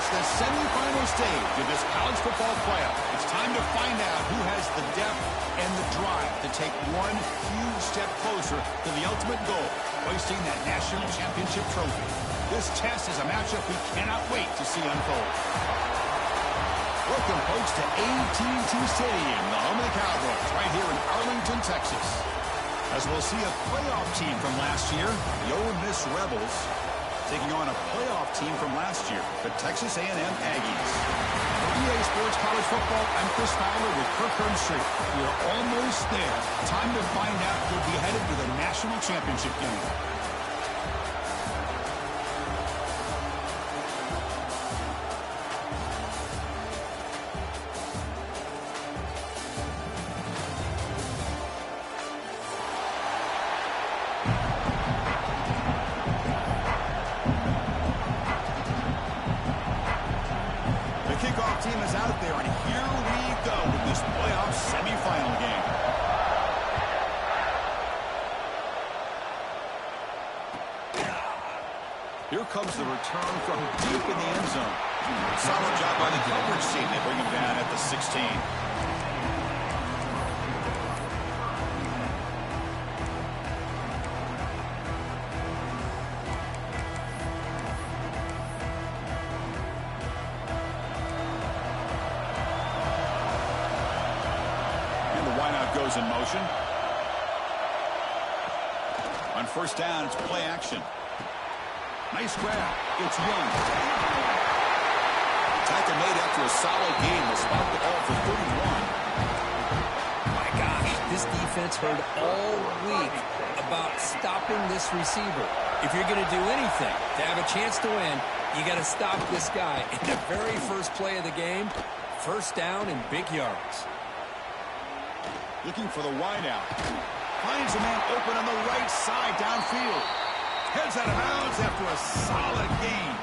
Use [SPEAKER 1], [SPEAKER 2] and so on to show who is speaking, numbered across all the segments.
[SPEAKER 1] It's the semifinal stage of this college football playoff. It's time to find out who has the depth and the drive to take one huge step closer to the ultimate goal, hoisting that national championship trophy. This test is a matchup we cannot wait to see unfold. Welcome, folks, to AT&T Stadium, the home of the Cowboys, right here in Arlington, Texas. As we'll see a playoff team from last year, the Ole Miss Rebels, taking on a playoff team from last year, the Texas A&M Aggies. For EA Sports College Football, I'm Chris Fowler with Kirk Herbstreit. We're almost there. Time to find out who'll be headed to the national championship game. Kickoff team is out there, and here we go with this playoff semifinal game. Here comes the return from deep in the end zone. Solid job by the coverage team. They bring him down at the 16. Goes in motion. On first down, it's play action. Nice grab. It's Young. Tackle made after a solid game. Will spot the ball for 31.
[SPEAKER 2] My gosh, this defense heard all week about stopping this receiver. If you're going to do anything to have a chance to win, you got to stop this guy. In the very first play of the game, first down and big yards.
[SPEAKER 1] Looking for the wideout. Finds a man open on the right side downfield. Heads out of bounds after a solid gain.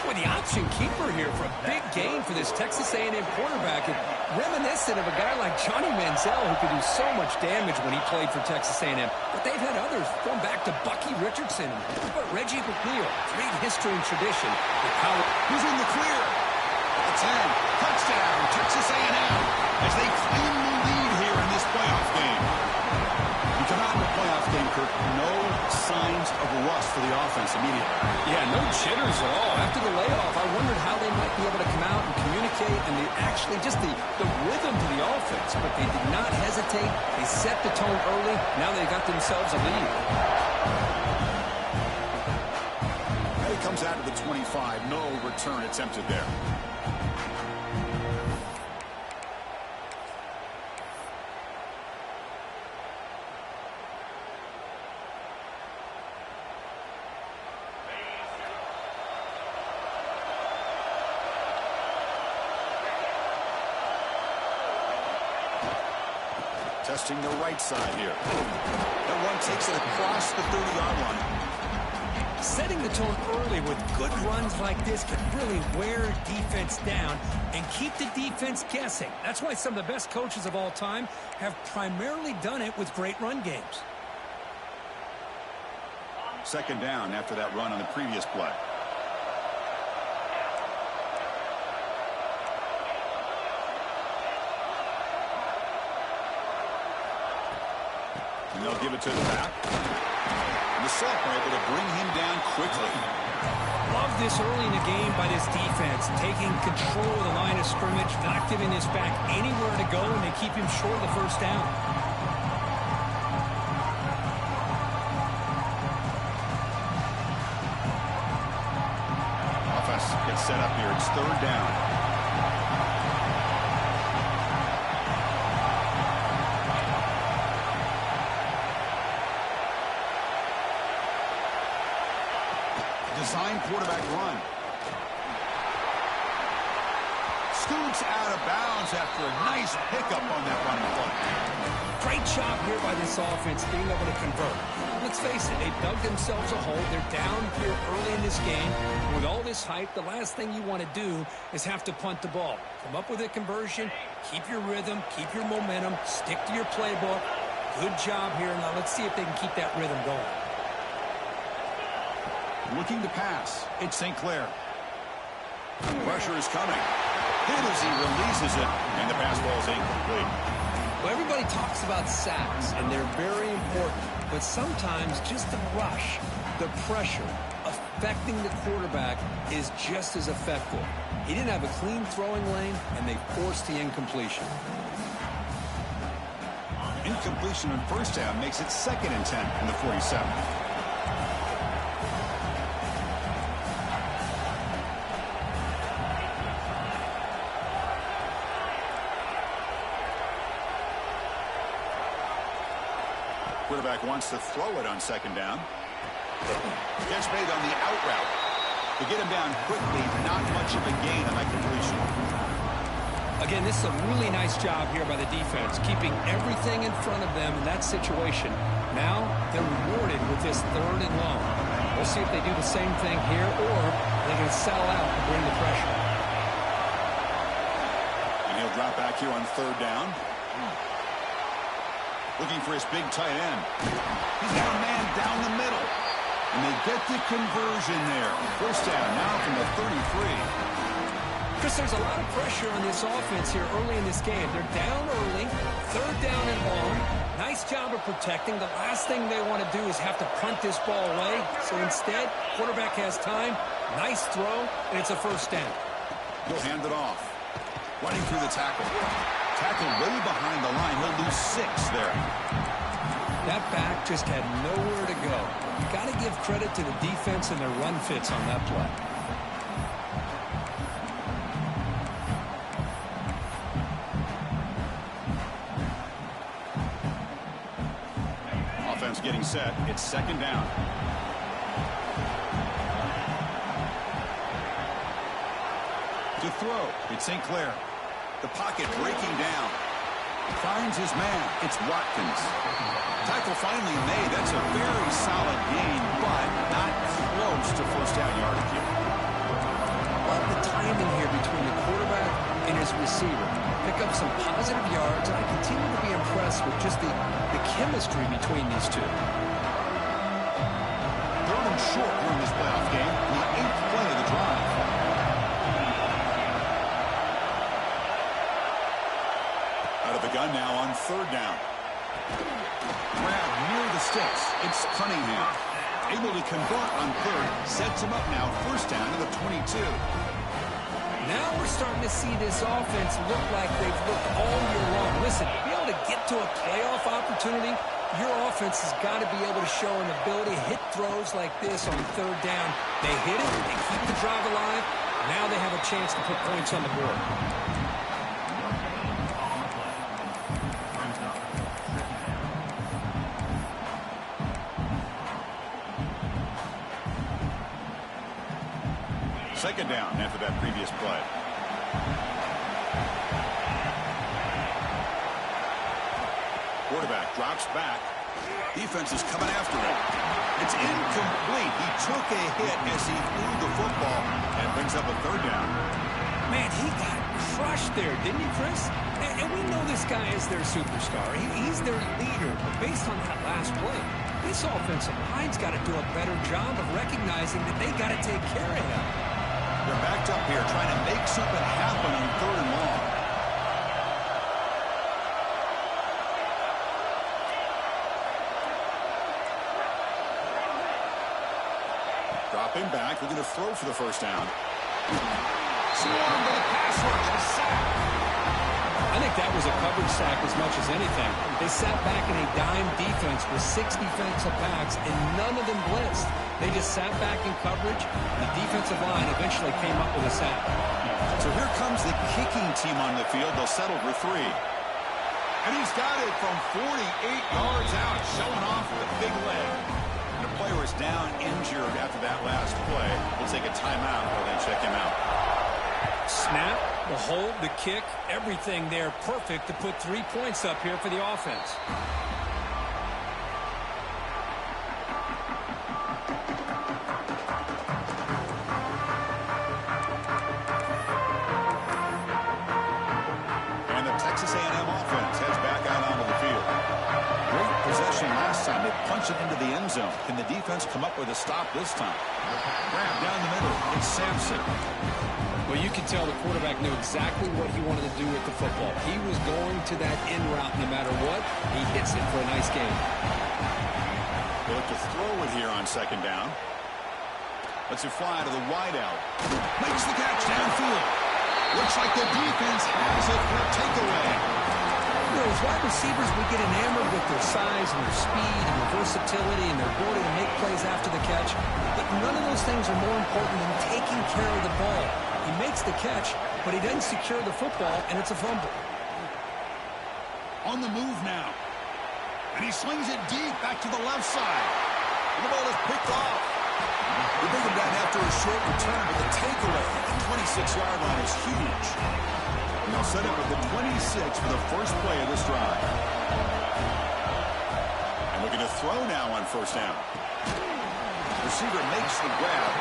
[SPEAKER 2] Boy, the option keeper here for a big gain for this Texas A&M quarterback. And reminiscent of a guy like Johnny Manziel who could do so much damage when he played for Texas A&M. But they've had others going back to Bucky Richardson. But Reggie McNeil, great history and tradition.
[SPEAKER 1] Who's in the clear? The 10. Touchdown, Texas A&M as they claim the lead here in this playoff game. You come out in the playoff game, Kirk, no signs of rust for the offense immediately.
[SPEAKER 2] Yeah, no jitters at all. After the layoff, I wondered how they might be able to come out and communicate and actually just the rhythm to the offense. But they did not hesitate. They set the tone early. Now they got themselves a lead.
[SPEAKER 1] Now he comes out to the 25. No return attempted there. Testing the right side here. That one takes it across the 30-yard line.
[SPEAKER 2] Setting the tone early with good runs like this can really wear defense down and keep the defense guessing. That's why some of the best coaches of all time have primarily done it with great run games.
[SPEAKER 1] Second down after that run on the previous play. And they'll give it to the back. And the sophomore able to bring him down quickly.
[SPEAKER 2] Love this early in the game by this defense, taking control of the line of scrimmage, not giving this back anywhere to go, and they keep him short of the first down.
[SPEAKER 1] Offense gets set up here. It's third down. Design quarterback run. Scoots out of bounds after a nice pickup on that running play.
[SPEAKER 2] Great job here by this offense being able to convert. Let's face it, they dug themselves a hole. They're down here early in this game. With all this hype, the last thing you want to do is have to punt the ball. Come up with a conversion, keep your rhythm, keep your momentum, stick to your playbook. Good job here. Now let's see if they can keep that rhythm going.
[SPEAKER 1] Looking to pass. It's St. Clair. Pressure is coming. Hit as he releases it, and the pass ball is incomplete.
[SPEAKER 2] Well, everybody talks about sacks, and they're very important. But sometimes just the rush, the pressure, affecting the quarterback is just as effective. He didn't have a clean throwing lane, and they forced the incompletion.
[SPEAKER 1] Incompletion on first down makes it 2nd and 10 from the 47. Quarterback wants to throw it on 2nd down. Catch made on the out route. To get him down quickly, not much of a gain on that completion.
[SPEAKER 2] Again, this is a really nice job here by the defense, keeping everything in front of them in that situation. Now they're rewarded with this 3rd and long. We'll see if they do the same thing here, or they're going to settle out and bring the pressure.
[SPEAKER 1] And he'll drop back here on 3rd down. Looking for his big tight end. He's got a man down the middle. And they get the conversion there. First down now from the 33.
[SPEAKER 2] Chris, there's a lot of pressure on this offense here early in this game. They're down early, 3rd down and long. Nice job of protecting. The last thing they want to do is have to punt this ball away. So instead, quarterback has time. Nice throw, and it's a first down.
[SPEAKER 1] He'll hand it off. Running through the tackle. Tackle way behind the line. He'll lose 6 there.
[SPEAKER 2] That back just had nowhere to go. You got to give credit to the defense and their run fits on that play.
[SPEAKER 1] Offense getting set. It's 2nd down. To throw, it's St. Clair. The pocket breaking down. Finds his man. It's Watkins. Tackle finally made. That's a very solid gain, but not close to first down yardage here.
[SPEAKER 2] Love the timing here between the quarterback and his receiver. Pick up some positive yards, and I continue to be impressed with just the chemistry between these two.
[SPEAKER 1] 3rd and short here in this playoff game. The 8th play of the drive. Out of the gun now on 3rd down. Grab near the sticks. It's Cunningham. Able to convert on 3rd. Sets him up now. First down to the 22.
[SPEAKER 2] Now we're starting to see this offense look like they've looked all year long. Listen, to be able to get to a playoff opportunity, your offense has got to be able to show an ability to hit throws like this on 3rd down. They hit it, they keep the drive alive. Now they have a chance to put points on the board.
[SPEAKER 1] Second down after that previous play. Quarterback drops back. Defense is coming after him. It's incomplete. He took a hit as he threw the football and brings up a 3rd down.
[SPEAKER 2] Man, he got crushed there, didn't he, Chris? And we know this guy is their superstar. He's their leader. But based on that last play, this offensive line's got to do a better job of recognizing that they got to take care of him.
[SPEAKER 1] They're backed up here trying to make something happen on 3rd and long. Dropping back, looking to throw for the first down.
[SPEAKER 2] Swarmed by the pass rush, a sack. I think that was a coverage sack as much as anything. They sat back in a dime defense with 6 defensive backs, and none of them blitzed. They just sat back in coverage. The defensive line eventually came up with a sack.
[SPEAKER 1] So here comes the kicking team on the field. They'll settle for 3. And he's got it from 48 yards out, showing off with a big leg. And the player is down injured after that last play. We'll take a timeout while they check him out.
[SPEAKER 2] Snap, the hold, the kick, everything there perfect to put 3 points up here for the offense.
[SPEAKER 1] And the Texas A&M offense heads back out onto the field. Great possession last time. They punched it into the end zone. Can the defense come up with a stop this time? Grab down the middle. It's Sampson.
[SPEAKER 2] Well, you can tell the quarterback knew exactly what he wanted to do with the football. He was going to that in route no matter what. He hits it for a nice gain.
[SPEAKER 1] They look to throw it here on second down. Lets it fly to the wideout. Makes the catch downfield. Looks like the defense has it for a takeaway.
[SPEAKER 2] You know, as wide receivers, we get enamored with their size and their speed and their versatility and their ability to make plays after the catch. But none of those things are more important than taking care of the ball. He makes the catch, but he doesn't secure the football, and it's a fumble.
[SPEAKER 1] On the move now. And he slings it deep back to the left side. And the ball is picked off. They bring him down after a short return, but the takeaway at the 26-yard line is huge. And they'll set up at the 26 for the first play of this drive. And looking to throw now on first down. Receiver makes the grab.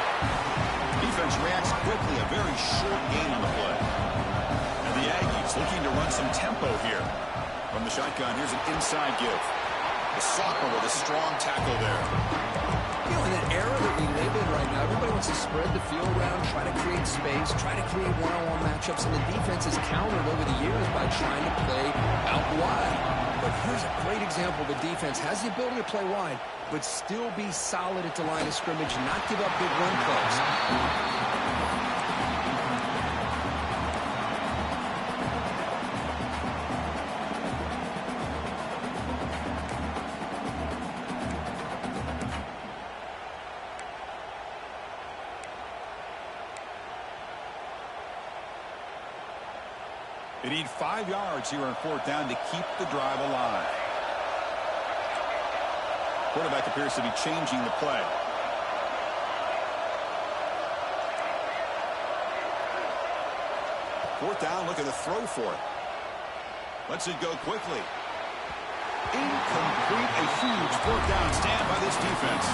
[SPEAKER 1] Defense reacts quickly, a very short gain on the play. And the Aggies looking to run some tempo here. From the shotgun, here's an inside give. The sophomore with a strong tackle there.
[SPEAKER 2] You know, in that era that we live in right now, everybody wants to spread the field around, try to create space, try to create one-on-one matchups, and the defense has countered over the years by trying to play out wide. But here's a great example. The defense has the ability to play wide, but still be solid at the line of scrimmage, not give up big run plays.
[SPEAKER 1] They need 5 yards here on fourth down to keep the drive alive. Quarterback appears to be changing the play. Fourth down, looking to throw for it. Lets it go quickly. Incomplete, a huge fourth down stand by this defense.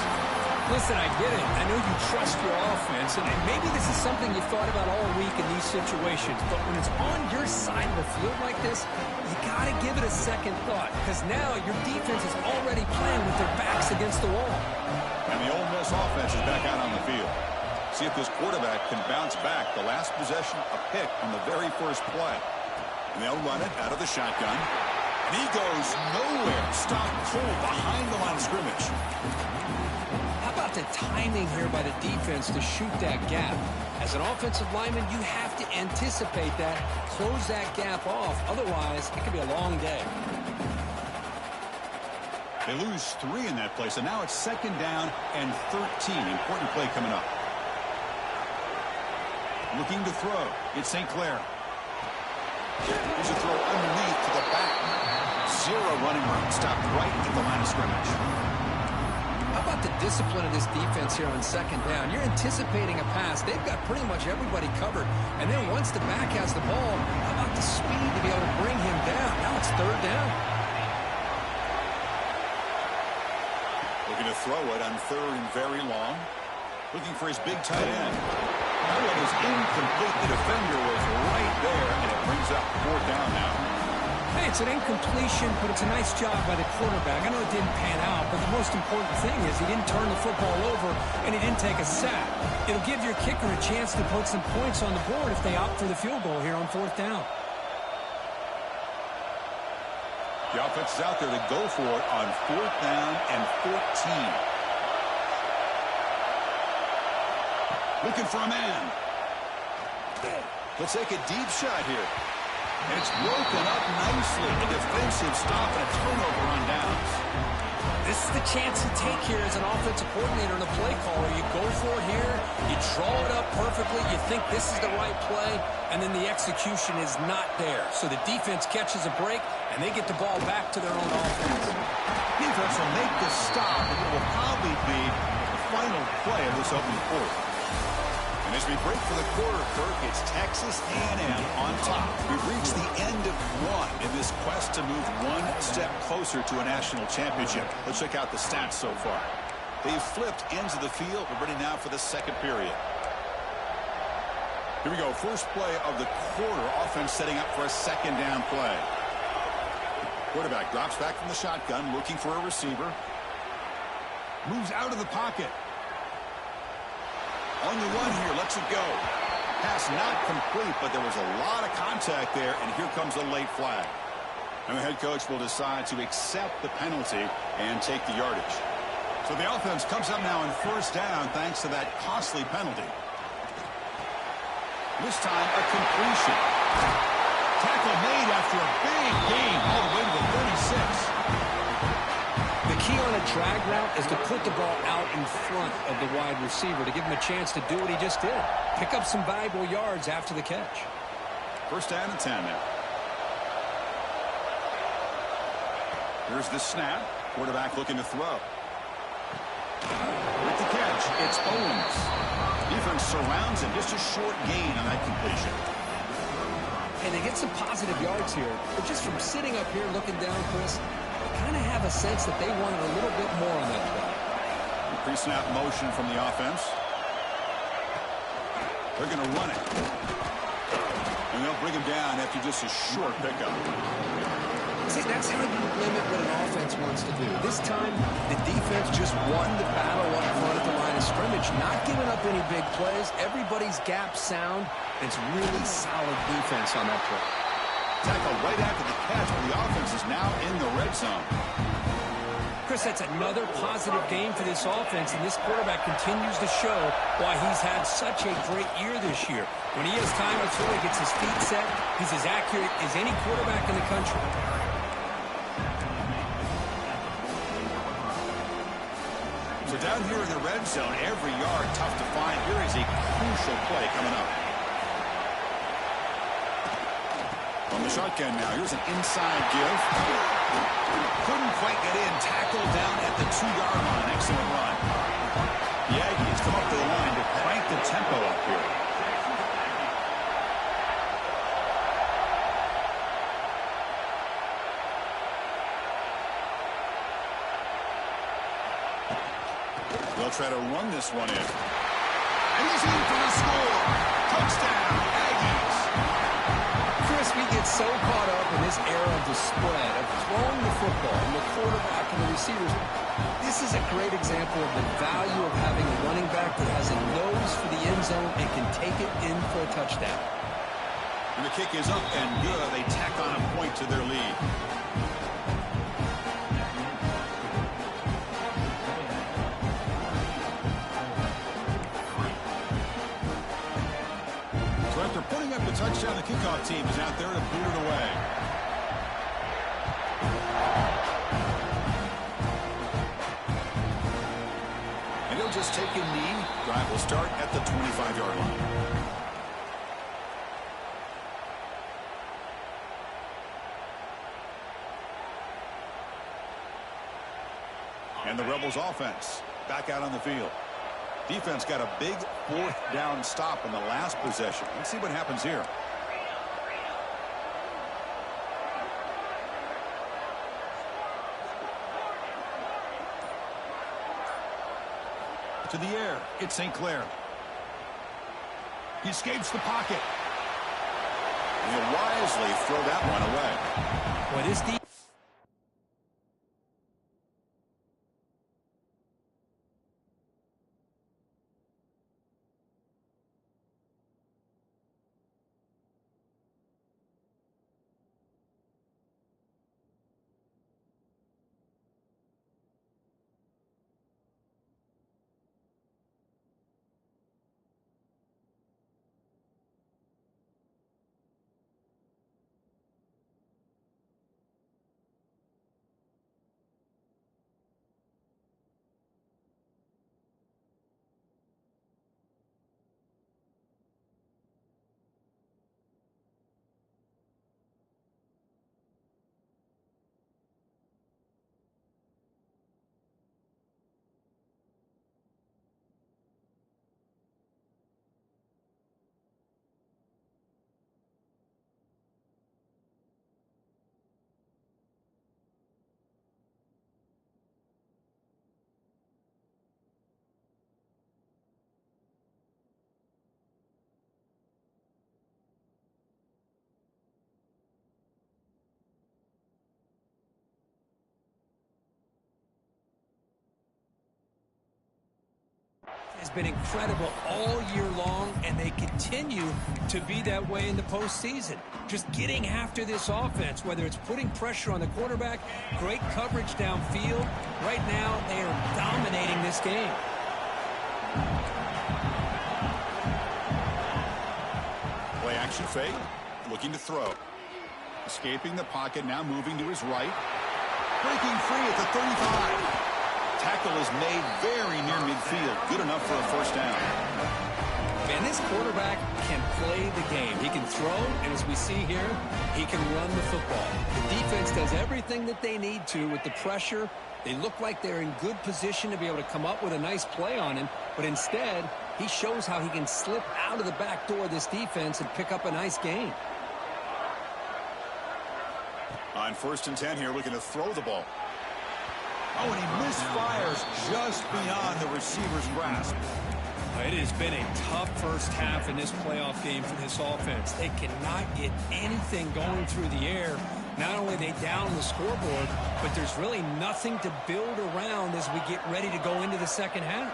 [SPEAKER 2] Listen, I get it. I know you trust your offense, and maybe this is something you've thought about all week in these situations, but when it's on your side of the field like this, you got to give it a second thought, because now your defense is already playing with their backs against the wall.
[SPEAKER 1] And the Ole Miss offense is back out on the field. See if this quarterback can bounce back. The last possession, a pick on the very first play. And they'll run it out of the shotgun. And he goes nowhere. Stopped cold behind the line of scrimmage.
[SPEAKER 2] How about the timing here by the defense to shoot that gap? As an offensive lineman, you have to anticipate that, close that gap off. Otherwise, it could be a long day.
[SPEAKER 1] They lose 3 in that play, so now it's second down and 13. Important play coming up. Looking to throw. It's St. Clair. Here's a throw underneath to the back. 0 running room. Stopped right at the line of scrimmage.
[SPEAKER 2] How about the discipline of this defense here on second down? You're anticipating a pass. They've got pretty much everybody covered. And then once the back has the ball, how about the speed to be able to bring him down? Now it's third down.
[SPEAKER 1] Looking to throw it on third and very long. Looking for his big tight end. That one is incomplete. The defender was right there, and it brings up fourth down now.
[SPEAKER 2] Hey, it's an incompletion, but it's a nice job by the quarterback. I know it didn't pan out, but the most important thing is he didn't turn the football over, and he didn't take a sack. It'll give your kicker a chance to put some points on the board if they opt for the field goal here on fourth down.
[SPEAKER 1] The offense is out there to go for it on fourth down and 14. Looking for a man. Let's take a deep shot here. And it's broken up nicely. A defensive stop and a turnover on downs.
[SPEAKER 2] This is the chance you take here as an offensive coordinator and a play caller. You go for it here. You draw it up perfectly. You think this is the right play. And then the execution is not there. So the defense catches a break, and they get the ball back to their own offense.
[SPEAKER 1] Defense will make the stop, and it will probably be the final play of this opening quarter. And as we break for the quarter, Kirk, it's Texas A&M on top. We've reached the end of one in this quest to move one step closer to a national championship. Let's check out the stats so far. They've flipped ends of the field. We're ready now for the second period. Here we go. First play of the quarter. Offense setting up for a second down play. Quarterback drops back from the shotgun, looking for a receiver. Moves out of the pocket. On the run here, lets it go. Pass not complete, but there was a lot of contact there, and here comes a late flag. And the head coach will decide to accept the penalty and take the yardage. So the offense comes up now in first down thanks to that costly penalty. This time a completion. Tackle made after a big gain all the way to the 36.
[SPEAKER 2] The key on a drag route is to put the ball out in front of the wide receiver to give him a chance to do what he just did. Pick up some valuable yards after the catch.
[SPEAKER 1] First down and 10 now. Here's the snap. Quarterback looking to throw. With the catch, it's Owens. Defense surrounds him. Just a short gain on that completion.
[SPEAKER 2] And they get some positive yards here. But just from sitting up here looking down, Chris, I kind of have a sense that they wanted a little bit more on that play.
[SPEAKER 1] Pre-snap motion from the offense. They're going to run it. And they'll bring him down after just a short pickup.
[SPEAKER 2] See, that's how you limit what an offense wants to do. This time, the defense just won the battle up front at the line of scrimmage, not giving up any big plays. Everybody's gap sound. It's really solid defense on that play.
[SPEAKER 1] Tackle right after the catch, but the offense is now in the red zone.
[SPEAKER 2] Chris, that's another positive game for this offense, and this quarterback continues to show why he's had such a great year this year. When he has time to throw, he gets his feet set. He's as accurate as any quarterback in the country.
[SPEAKER 1] So down here in the red zone, every yard tough to find. Here is a crucial play coming up. From the shotgun now, here's an inside give. Couldn't quite get in. Tackled down at the 2-yard line. Excellent run. The Aggies come up to the line to crank the tempo up here. They'll try to run this one in. And he's in for the score. Touchdown, Aggies.
[SPEAKER 2] Chris, we get so caught up in this era of the spread, of throwing the football and the quarterback and the receivers. This is a great example of the value of having a running back that has a nose for the end zone and can take it in for a touchdown.
[SPEAKER 1] And the kick is up and good. They tack on a point to their lead. After putting up the touchdown, the kickoff team is out there to boot it away. And he'll just take a knee. Drive will start at the 25-yard line. And the Rebels offense back out on the field. Defense got a big 4th down stop in the last possession. Let's see what happens here. To the air, it's St. Clair. He escapes the pocket. And he'll wisely throw that one away.
[SPEAKER 2] Well, this defense. has been incredible all year long, and they continue to be that way in the postseason. Just getting after this offense, whether it's putting pressure on the quarterback, great coverage downfield. Right now, they are dominating this game.
[SPEAKER 1] Play action fake, looking to throw. Escaping the pocket, now moving to his right. Breaking free at the 35. Tackle is made very near midfield. Good enough for a first down.
[SPEAKER 2] Man, this quarterback can play the game. He can throw, and as we see here, he can run the football. The defense does everything that they need to with the pressure. They look like they're in good position to be able to come up with a nice play on him, but instead, he shows how he can slip out of the back door of this defense and pick up a nice gain.
[SPEAKER 1] On 1st and 10 here, looking to throw the ball. Oh, and he misfires just beyond the receiver's grasp.
[SPEAKER 2] It has been a tough first half in this playoff game for this offense. They cannot get anything going through the air. Not only are they down the scoreboard, but there's really nothing to build around as we get ready to go into the second half.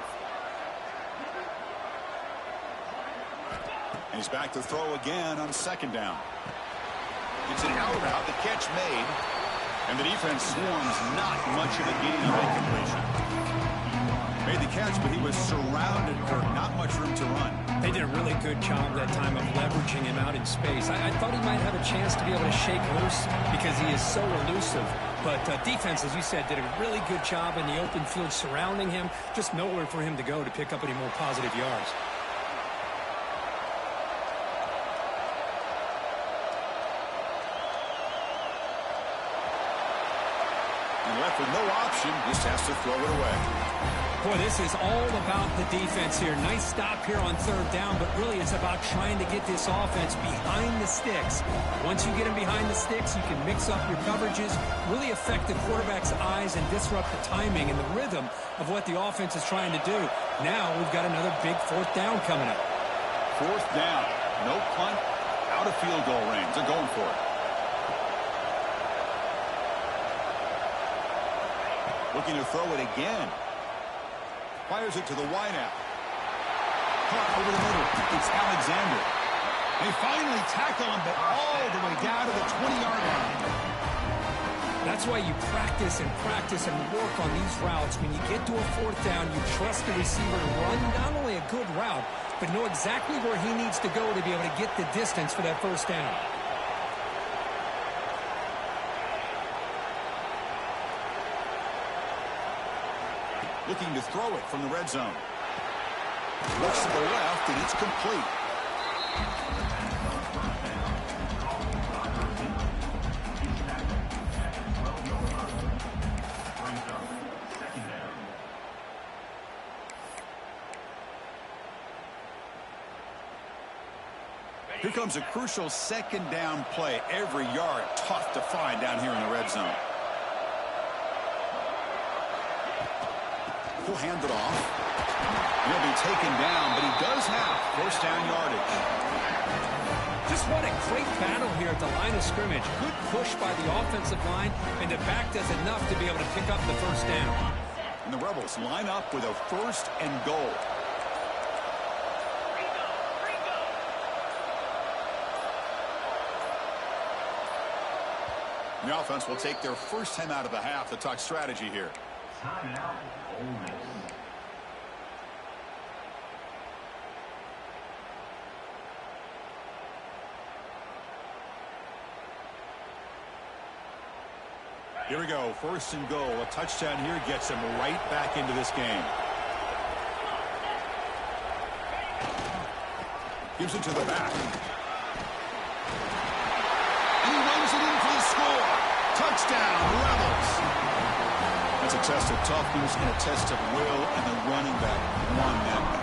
[SPEAKER 1] And he's back to throw again on 2nd down. It's an out route, the catch made, and the defense swarms not much of a gain on that completion. Made the catch, but he was surrounded, Kirk. Not much room to run.
[SPEAKER 2] They did a really good job that time of leveraging him out in space. I thought he might have a chance to be able to shake loose because he is so elusive. But defense, as you said, did a really good job in the open field surrounding him. Just nowhere for him to go to pick up any more positive yards.
[SPEAKER 1] Left with no option, just has to throw it away.
[SPEAKER 2] Boy, this is all about the defense here. Nice stop here on 3rd down, but really it's about trying to get this offense behind the sticks. Once you get them behind the sticks, you can mix up your coverages, really affect the quarterback's eyes and disrupt the timing and the rhythm of what the offense is trying to do. Now we've got another big 4th down coming up.
[SPEAKER 1] 4th down, no punt, out of field goal range. They're going for it. Looking to throw it again. Fires it to the wideout. Caught over the middle. It's Alexander. They finally tackle him, but all the way down to the 20-yard line.
[SPEAKER 2] That's why you practice and work on these routes. When you get to a 4th down, you trust the receiver to run not only a good route, but know exactly where he needs to go to be able to get the distance for that 1st down.
[SPEAKER 1] Looking to throw it from the red zone. Looks to the left, and it's complete. Here comes a crucial 2nd down play. Every yard tough to find down here in the red zone. He'll hand it off. He'll be taken down, but he does have 1st down yardage.
[SPEAKER 2] Just what a great battle here at the line of scrimmage. Good push by the offensive line, and the back does enough to be able to pick up the 1st down.
[SPEAKER 1] And the Rebels line up with a 1st and goal. The offense will take their first time out of the half to talk strategy here. Here we go, 1st and goal. A touchdown here gets him right back into this game. Gives it to the back. And he runs it in for the score. Touchdown, Rebels. That's a test of toughness and a test of will, and the running back won that one.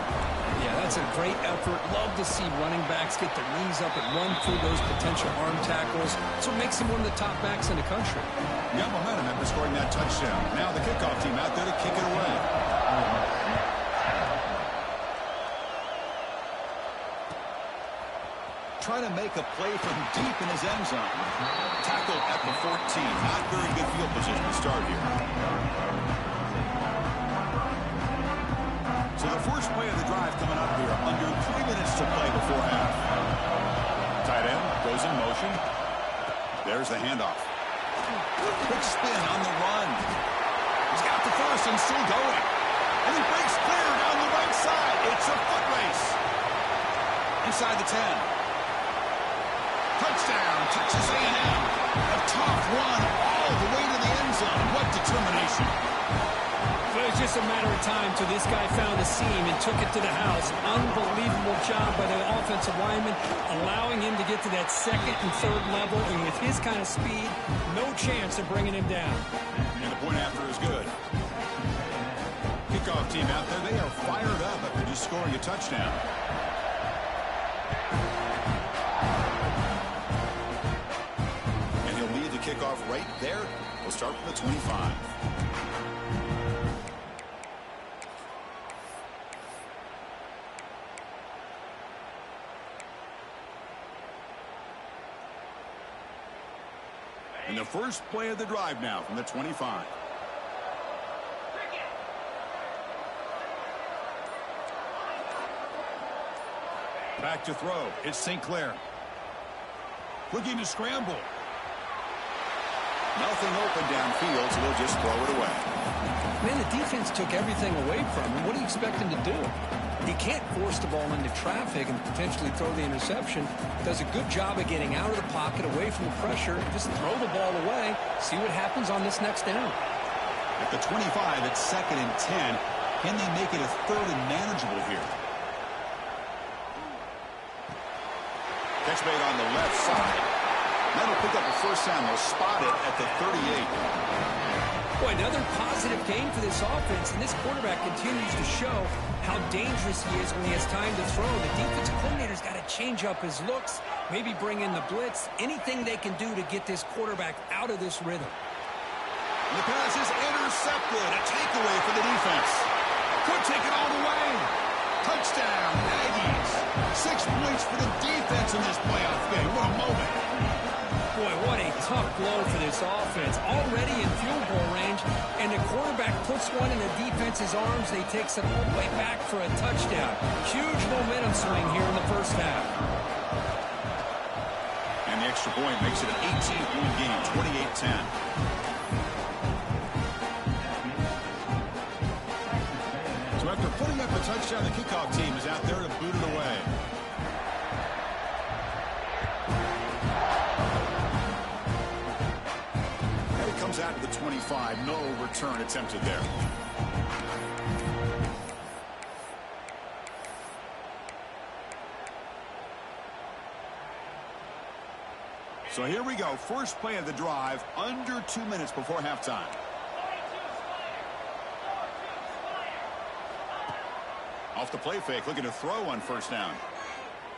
[SPEAKER 2] Yeah, that's a great effort. Love to see running backs get their knees up and run through those potential arm tackles. That's what makes him one of the top backs in the country.
[SPEAKER 1] Yeah, momentum after scoring that touchdown. Now the kickoff team out there to kick it away. Trying to make a play from deep in his end zone. Tackled at the 14. Not very good field position to start here. So the first play of the drive coming up here. Under 3 minutes to play before half. Tight end goes in motion. There's the handoff. Quick spin on the run. He's got the first and still going. And he breaks clear down the right side. It's a foot race. Inside the 10. Touchdown, Texas A&M. A tough run all the way to the end zone. What determination.
[SPEAKER 2] Well, it was just a matter of time till this guy found the seam and took it to the house. Unbelievable job by the offensive lineman, allowing him to get to that second and third level. And with his kind of speed, no chance of bringing him down.
[SPEAKER 1] And the point after is good. Kickoff team out there, they are fired up after just scoring a touchdown. And he'll lead the kickoff right there. We'll start from the 25. And the first play of the drive now from the 25. Back to throw. It's St. Clair. Looking to scramble. Nothing open downfield, so they'll just throw it away.
[SPEAKER 2] Man, the defense took everything away from him. What do you expect him to do? He can't force the ball into traffic and potentially throw the interception. Does a good job of getting out of the pocket, away from the pressure. Just throw the ball away. See what happens on this next down.
[SPEAKER 1] At the 25, it's 2nd and 10. Can they make it a 3rd and manageable here? Catch made on the left side. That'll pick up a first down. They'll spot it at the 38.
[SPEAKER 2] Boy, another positive game for this offense, and this quarterback continues to show how dangerous he is when he has time to throw. The defensive coordinator's got to change up his looks, maybe bring in the blitz, anything they can do to get this quarterback out of this rhythm.
[SPEAKER 1] And the pass is intercepted. A takeaway for the defense. Could take it all the way. Touchdown, Aggies. 6 points for the defense in this playoff game. What a moment.
[SPEAKER 2] Boy, what a tough blow for this offense. Already in field goal range, and the quarterback puts one in the defense's arms. They take it all the way back for a touchdown. Huge momentum swing here in the first half.
[SPEAKER 1] And the extra point makes it an 18-point game, 28-10. So after putting up a touchdown, the kickoff team is out there to boot it away. Out to the 25. No return attempted there. So here we go. First play of the drive. Under 2 minutes before halftime. Off the play fake. Looking to throw on first down.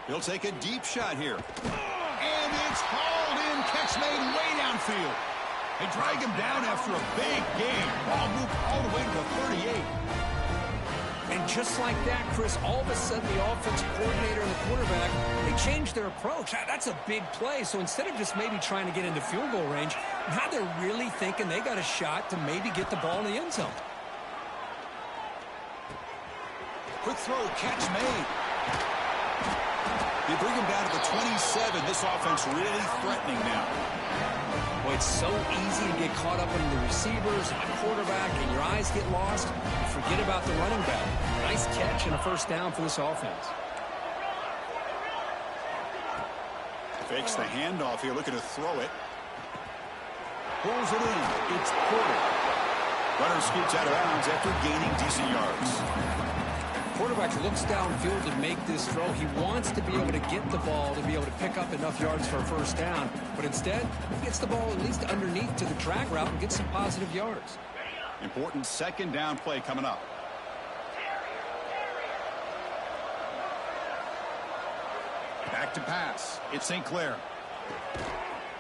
[SPEAKER 1] He'll take a deep shot here. And it's hauled in. Catch made way downfield. They drag him down after a big game. Ball moved all the way to the 38.
[SPEAKER 2] And just like that, Chris, all of a sudden the offensive coordinator and the quarterback, they changed their approach. That's a big play. So instead of just maybe trying to get into field goal range, now they're really thinking they got a shot to maybe get the ball in the end zone.
[SPEAKER 1] Quick throw, catch made. They bring him down to the 27. This offense really threatening now.
[SPEAKER 2] Boy, it's so easy to get caught up in the receivers and the quarterback, and your eyes get lost. You forget about the running back. Nice catch and a first down for this offense.
[SPEAKER 1] Fakes the handoff here, looking to throw it. Pulls it in. It's Porter. Runner scoots out of bounds after gaining decent yards.
[SPEAKER 2] Quarterback looks downfield to make this throw. He wants to be able to get the ball to be able to pick up enough yards for a first down. But instead, he gets the ball at least underneath to the drag route and gets some positive yards.
[SPEAKER 1] Important second down play coming up. Back to pass. It's St. Clair.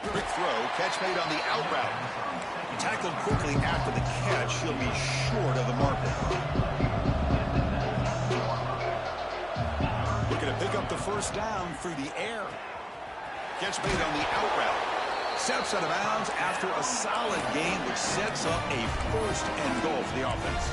[SPEAKER 1] Quick throw. Catch made on the out route. Tackled quickly after the catch. He'll be short of the marker. Looking to pick up the first down through the air. Catch made on the out route. Steps out of bounds after a solid game, which sets up a 1st and goal for the offense.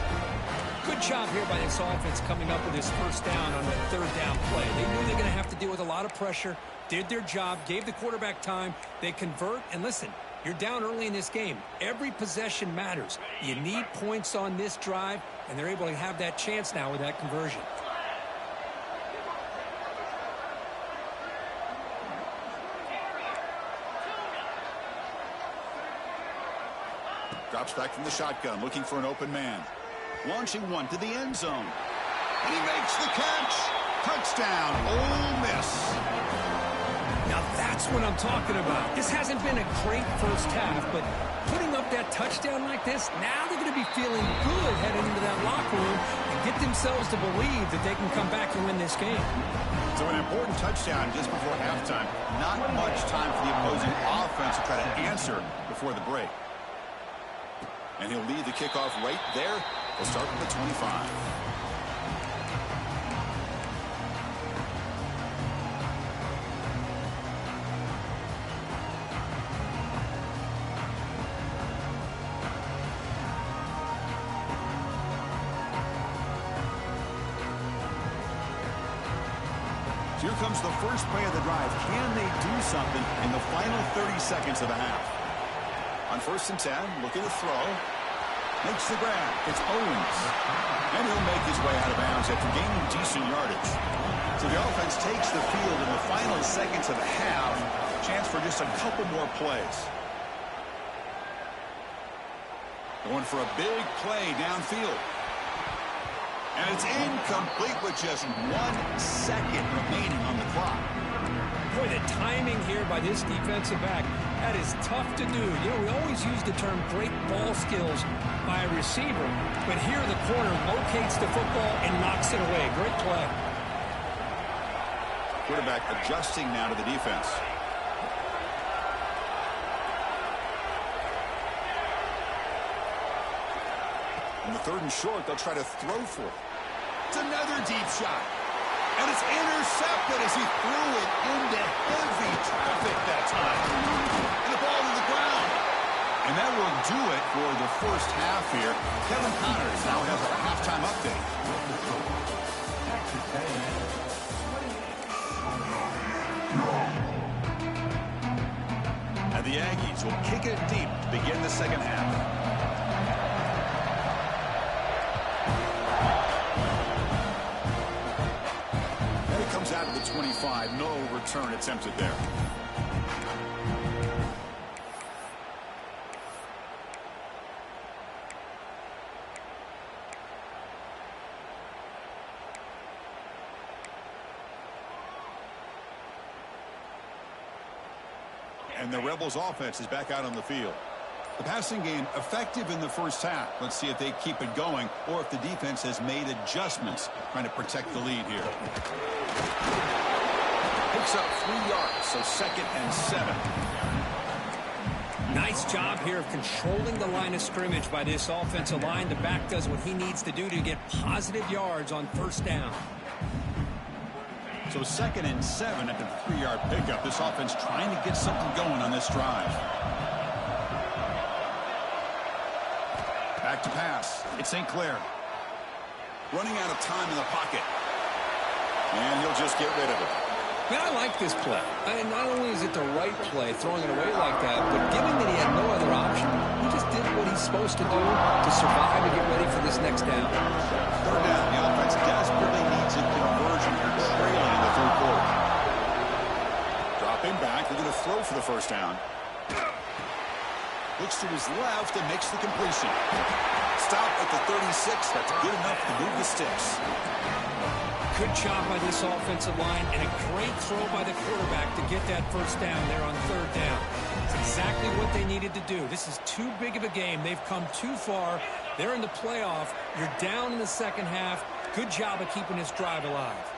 [SPEAKER 2] Good job here by this offense coming up with this first down on the third down play. They knew they were going to have to deal with a lot of pressure, did their job, gave the quarterback time. They convert, and listen, you're down early in this game. Every possession matters. You need points on this drive, and they're able to have that chance now with that conversion.
[SPEAKER 1] Drops back from the shotgun, looking for an open man. Launching one to the end zone. And he makes the catch. Touchdown, Ole Miss.
[SPEAKER 2] Now that's what I'm talking about. This hasn't been a great first half, but putting up that touchdown like this, now they're going to be feeling good heading into that locker room and get themselves to believe that they can come back and win this game.
[SPEAKER 1] So an important touchdown just before halftime. Not much time for the opposing offense to try to answer before the break. And he'll lead the kickoff right there. We'll start with the 25. So here comes the first play of the drive. Can they do something in the final 30 seconds of the half? On 1st and 10, looking to throw. Makes the grab. It's Owens. And he'll make his way out of bounds after gaining decent yardage. So the offense takes the field in the final seconds of the half. Chance for just a couple more plays. Going for a big play downfield. And it's incomplete with just 1 second remaining on the clock.
[SPEAKER 2] Boy, the timing here by this defensive back, that is tough to do. You know, we always use the term great ball skills by a receiver, but here the corner locates the football and knocks it away. Great play.
[SPEAKER 1] Quarterback adjusting now to the defense. On the 3rd and short, they'll try to throw for it. It's another deep shot. And it's intercepted as he threw it into heavy traffic that time. And the ball to the ground. And that will do it for the first half here. Kevin Connors now has our halftime update. And the Aggies will kick it deep to begin the second half. Out of the 25, no return attempted there. And the Rebels offense is back out on the field. The passing game effective in the first half. Let's see if they keep it going or if the defense has made adjustments trying to protect the lead here. Picks up 3 yards, so 2nd and 7.
[SPEAKER 2] Nice job here of controlling the line of scrimmage by this offensive line. The back does what he needs to do to get positive yards on first down.
[SPEAKER 1] So 2nd and 7 after the 3-yard pickup. This offense trying to get something going on this drive. Back to pass. It's St. Clair. Running out of time in the pocket. And he'll just get rid of it.
[SPEAKER 2] Man, I like this play. And not only is it the right play, throwing it away like that, but given that he had no other option, he just did what he's supposed to do to survive and get ready for this next down.
[SPEAKER 1] 3rd down. The offense desperately needs a conversion here, trailing in the 3rd quarter. Dropping back. They're going to throw for the first down. Looks to his left and makes the completion. Stop at the 36. That's good enough to move the sticks.
[SPEAKER 2] Good job by this offensive line and a great throw by the quarterback to get that first down there on 3rd down. It's exactly what they needed to do. This is too big of a game. They've come too far. They're in the playoff. You're down in the second half. Good job of keeping this drive alive.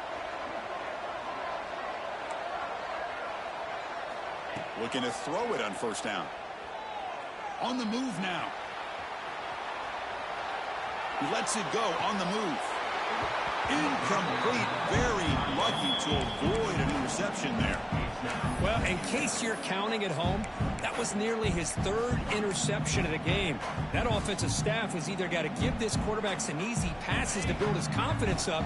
[SPEAKER 1] Looking to throw it on first down. On the move now. He lets it go on the move. Incomplete. Very lucky to avoid an interception there.
[SPEAKER 2] Well, in case you're counting at home, that was nearly his third interception of the game. That offensive staff has either got to give this quarterback some easy passes to build his confidence up,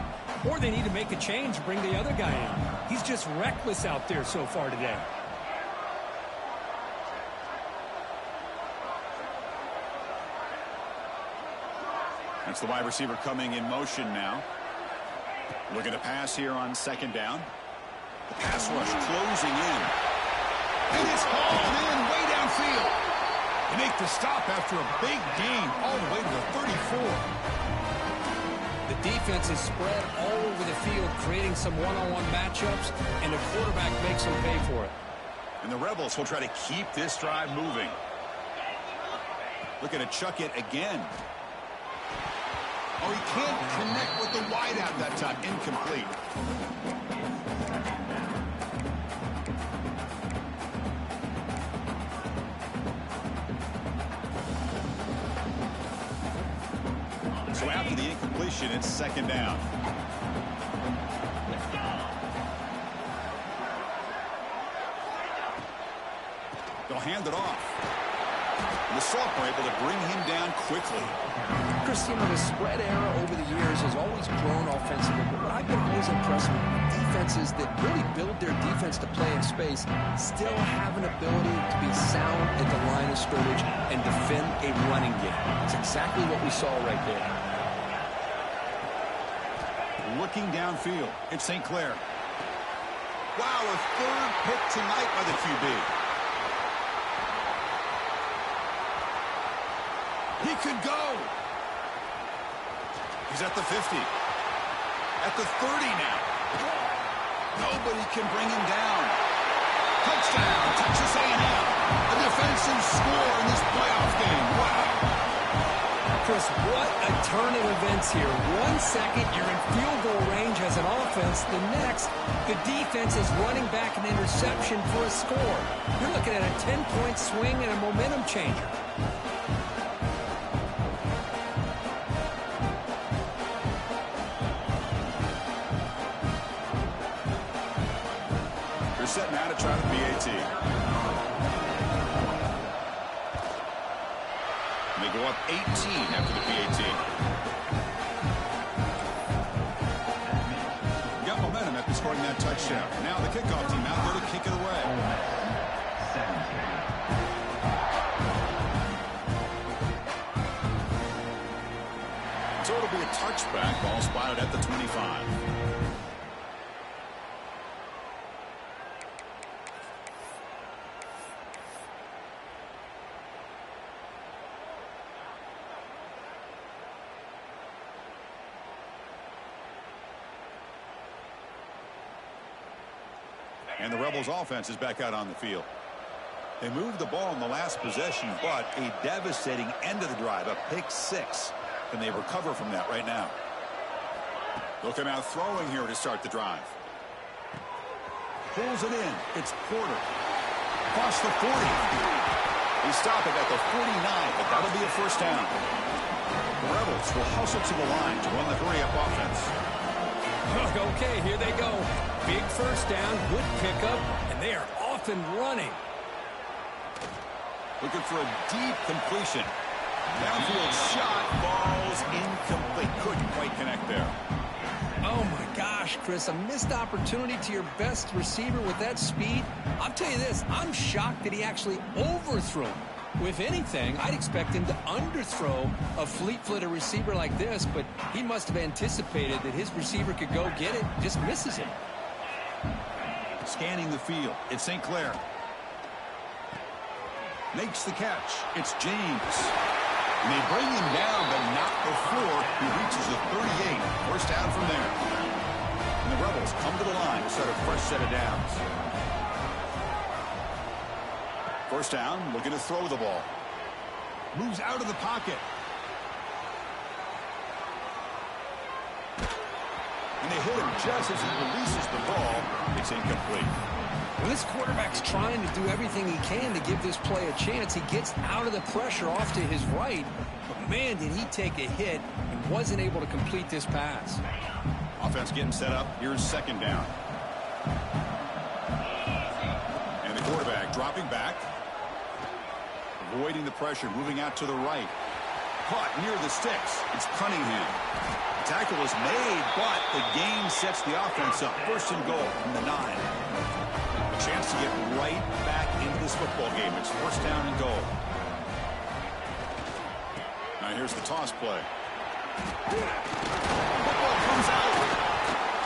[SPEAKER 2] or they need to make a change and bring the other guy in. He's just reckless out there so far today.
[SPEAKER 1] That's the wide receiver coming in motion now. Looking to pass here on second down. The pass rush closing in. And it's hauled in way downfield. They make the stop after a big gain all the way to the 34.
[SPEAKER 2] The defense is spread all over the field, creating some one-on-one matchups, and the quarterback makes them pay for it.
[SPEAKER 1] And the Rebels will try to keep this drive moving. Looking to chuck it again. Oh, he can't connect with the wideout that time. Incomplete. So after the incompletion, it's second down. They'll hand it off. And the Soft were able to bring him down quickly.
[SPEAKER 2] Chris, you know, the spread era over the years has always grown offensively, but what I've been always impressed with defenses that really build their defense to play in space still have an ability to be sound at the line of scrimmage and defend a running game. It's exactly what we saw right there.
[SPEAKER 1] Looking downfield, it's St. Clair. Wow, a third pick tonight by the QB. He could go. He's at the 50. At the 30 now. Nobody can bring him down. Touchdown, Texas A&M. A defensive score in this playoff game. Wow.
[SPEAKER 2] Chris, what a turn of events here. 1 second, you're in field goal range as an offense. The next, the defense is running back an interception for a score. You're looking at a 10-point swing and a momentum changer.
[SPEAKER 1] Set now to try the PAT. And they go up 18 after the PAT. Got momentum after scoring that touchdown. Now the kickoff team out there to kick it away. So it'll be a touchback. Ball spotted at the 25. And the Rebels offense is back out on the field. They moved the ball in the last possession, but a devastating end of the drive, a pick six. Can they recover from that right now? Looking out throwing here to start the drive. Pulls it in. It's Porter. Across the 40. They stop it at the 49, but that'll be a first down. The Rebels will hustle to the line to run the hurry-up offense.
[SPEAKER 2] Okay, here they go. Big first down, good pickup, and they are off and running.
[SPEAKER 1] Looking for a deep completion. Downfield shot, falls incomplete. Couldn't quite connect there.
[SPEAKER 2] Oh my gosh, Chris, a missed opportunity to your best receiver with that speed. I'll tell you this, I'm shocked that he actually overthrew him. If anything, I'd expect him to underthrow a fleet-footed receiver like this, but he must have anticipated that his receiver could go get it, just misses it.
[SPEAKER 1] Scanning the field, it's St. Clair. Makes the catch, it's James. And they bring him down, but not before he reaches the 38. First down from there. And the Rebels come to the line to start a fresh set of downs. First down, looking to throw the ball. Moves out of the pocket. And they hit him just as he releases the ball. It's incomplete.
[SPEAKER 2] Well, this quarterback's trying to do everything he can to give this play a chance. He gets out of the pressure off to his right. But, man, did he take a hit and wasn't able to complete this pass.
[SPEAKER 1] Offense getting set up. Here's second down. dropping back. Avoiding the pressure, moving out to the right. Caught near the sticks. It's Cunningham. Tackle is made, but the gain sets the offense up. First and goal from the 9. A chance to get right back into this football game. It's first down and goal. Now here's the toss play. Football comes out.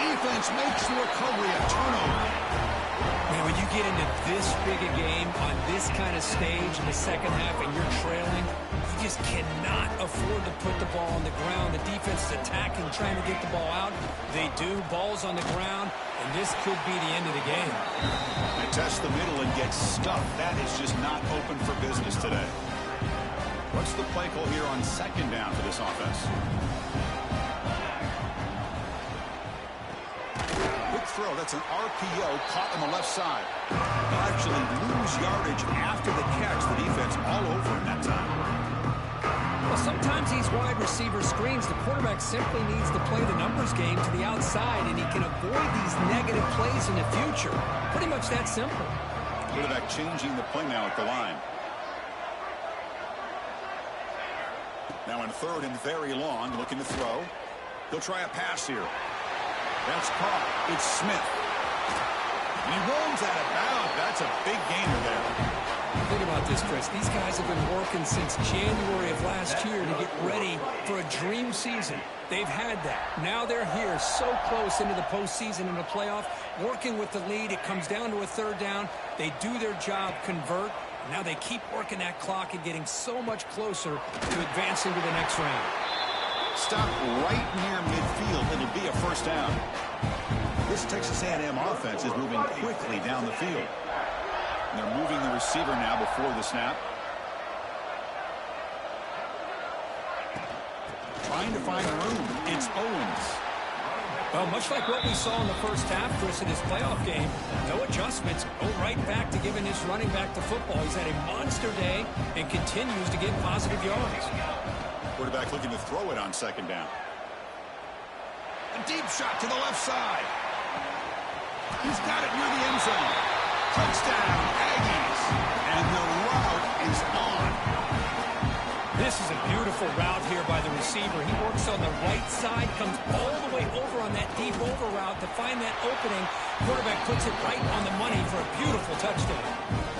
[SPEAKER 1] Defense makes the recovery, a turnover.
[SPEAKER 2] Man, when you get into this big a game on this kind of stage in the second half and you're trailing, you just cannot afford to put the ball on the ground. The defense is attacking, trying to get the ball out. They do. Ball's on the ground, and this could be the end of the game.
[SPEAKER 1] They test the middle and get stuffed. That is just not open for business today. What's the play call here on second down for this offense? Quick throw. That's an RPO caught on the left side. They'll actually lose yardage after the catch. The defense all over him that time.
[SPEAKER 2] Well, sometimes these wide receiver screens, the quarterback simply needs to play the numbers game to the outside, and he can avoid these negative plays in the future. Pretty much that simple.
[SPEAKER 1] Quarterback changing the play now at the line. Now in third and very long, looking to throw. He'll try a pass here. That's caught. It's Smith. And he rolls out of bounds. That's a big gainer there.
[SPEAKER 2] Think about this, Chris. These guys have been working since January of last year to get ready for a dream season. They've had that. Now they're here so close into the postseason and the playoff, working with the lead. It comes down to a third down. They do their job, convert. Now they keep working that clock and getting so much closer to advancing to the next round.
[SPEAKER 1] Stop right near midfield. It'll be a first down. This Texas A&M offense is moving quickly down the field. And they're moving the receiver now before the snap. Trying to find room. It's Owens.
[SPEAKER 2] Well, much like what we saw in the first half, Chris, in his playoff game, no adjustments. Go right back to giving his running back the football. He's had a monster day and continues to get positive yards.
[SPEAKER 1] Quarterback looking to throw it on second down. A deep shot to the left side. He's got it near the end zone. Touchdown, Aggies. And the route is on.
[SPEAKER 2] This is a beautiful route here by the receiver. He works on the right side, comes all the way over on that deep over route to find that opening. Quarterback puts it right on the money for a beautiful touchdown.